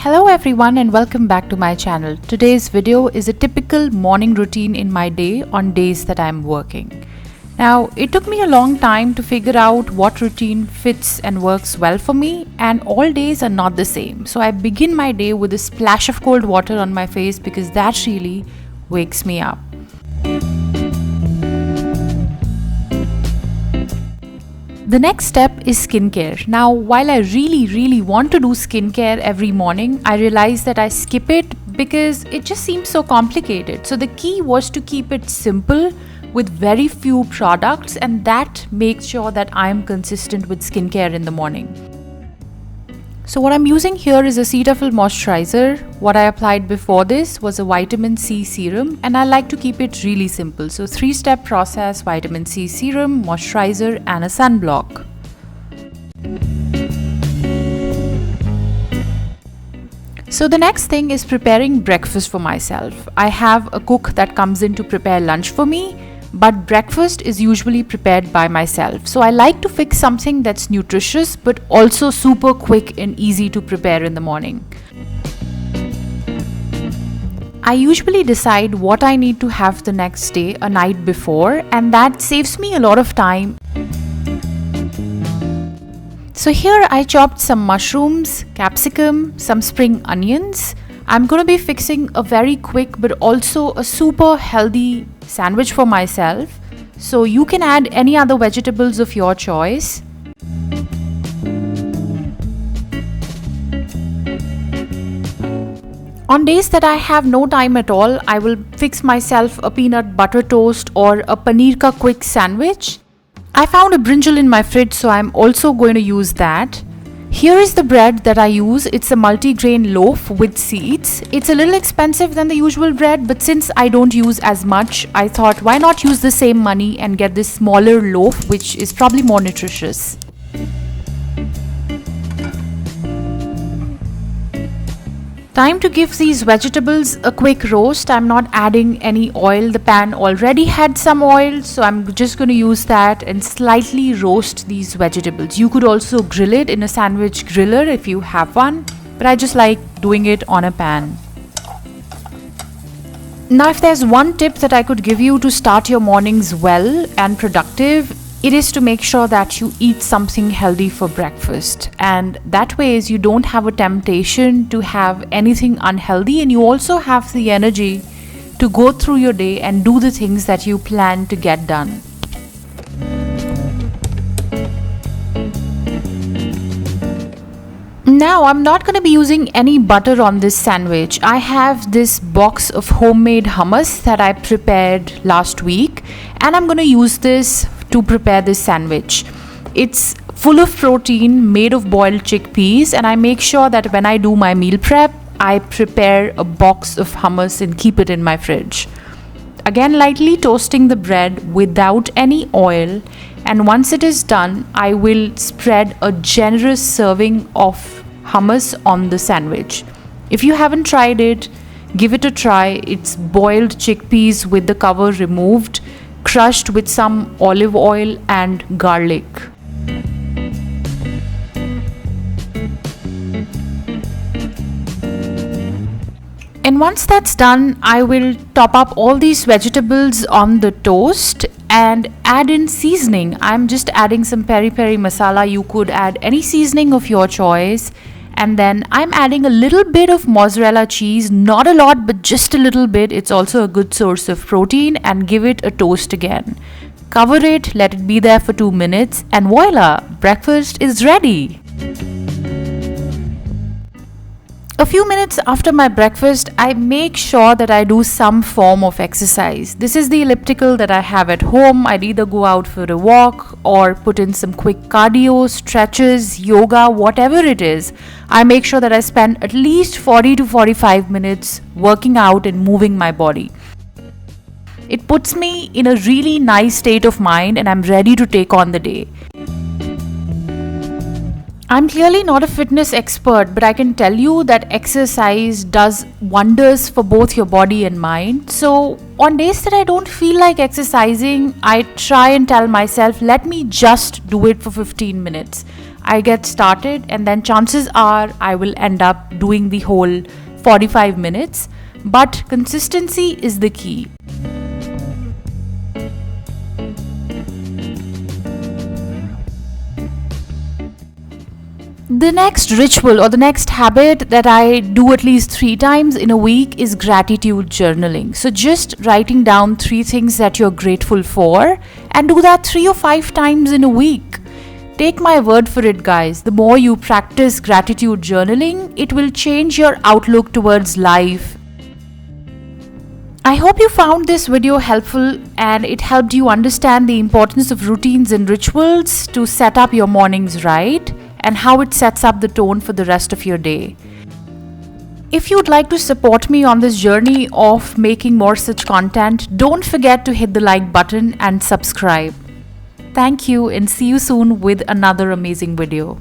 Hello everyone and welcome back to my channel. Today's video is a typical morning routine in my day on days that I'm working. Now, it took me a long time to figure out what routine fits and works well for me, and all days are not the same. So I begin my day with a splash of cold water on my face because that really wakes me up. The next step is skincare. Now, while I really want to do skincare every morning, I realize that I skip it because it just seems so complicated. So the key was to keep it simple with very few products, and that makes sure that I am consistent with skincare in the morning. So what I'm using here is a Cetaphil moisturizer. What I applied before this was a vitamin C serum, and I like to keep it really simple. So 3-step process: vitamin C serum, moisturizer and a sunblock. So the next thing is preparing breakfast for myself. I have a cook that comes in to prepare lunch for me, but breakfast is usually prepared by myself. So I like to fix something that's nutritious but also super quick and easy to prepare in the morning. I usually decide what I need to have the next day a night before, and that saves me a lot of time. So here I chopped some mushrooms, capsicum, some spring onions. I'm going to be fixing a very quick but also a super healthy sandwich for myself. So you can add any other vegetables of your choice. On days that I have no time at all, I will fix myself a peanut butter toast or a paneer ka quick sandwich. I found a brinjal in my fridge, so I'm also going to use that. Here is the bread that I use. It's a multi-grain loaf with seeds. It's a little expensive than the usual bread, but since I don't use as much, I thought why not use the same money and get this smaller loaf, which is probably more nutritious. Time to give these vegetables a quick roast. I'm not adding any oil. The pan already had some oil, so I'm just going to use that and slightly roast these vegetables. You could also grill it in a sandwich griller if you have one, but I just like doing it on a pan. Now, if there's one tip that I could give you to start your mornings well and productive, it is to make sure that you eat something healthy for breakfast, and that way is you don't have a temptation to have anything unhealthy, and you also have the energy to go through your day and do the things that you plan to get done. Now, I'm not going to be using any butter on this sandwich. I have this box of homemade hummus that I prepared last week, and I'm going to use this to prepare this sandwich. It's full of protein, made of boiled chickpeas, and I make sure that when I do my meal prep, I prepare a box of hummus and keep it in my fridge. Again, lightly toasting the bread without any oil, and once it is done, I will spread a generous serving of hummus on the sandwich. If you haven't tried it, give it a try. It's boiled chickpeas with the cover removed, crushed with some olive oil and garlic. And once that's done, I will top up all these vegetables on the toast and add in seasoning. I'm just adding some peri peri masala. You could add any seasoning of your choice. And then I'm adding a little bit of mozzarella cheese, not a lot, but just a little bit. It's also a good source of protein, and give it a toast again. Cover it, let it be there for 2 minutes, and voila, breakfast is ready. A few minutes after my breakfast, I make sure that I do some form of exercise. This is the elliptical that I have at home. I'd either go out for a walk or put in some quick cardio, stretches, yoga, whatever it is. I make sure that I spend at least 40 to 45 minutes working out and moving my body. It puts me in a really nice state of mind, and I'm ready to take on the day. I'm clearly not a fitness expert, but I can tell you that exercise does wonders for both your body and mind. So on days that I don't feel like exercising, I try and tell myself, let me just do it for 15 minutes. I get started, and then chances are I will end up doing the whole 45 minutes. But consistency is the key. The next ritual or the next habit that I do at least 3 times in a week is gratitude journaling. So just writing down 3 things that you're grateful for, and do that 3 or 5 times in a week. Take my word for it, guys. The more you practice gratitude journaling, it will change your outlook towards life. I hope you found this video helpful and it helped you understand the importance of routines and rituals to set up your mornings right, and how it sets up the tone for the rest of your day. If you'd like to support me on this journey of making more such content, don't forget to hit the like button and subscribe. Thank you, and see you soon with another amazing video.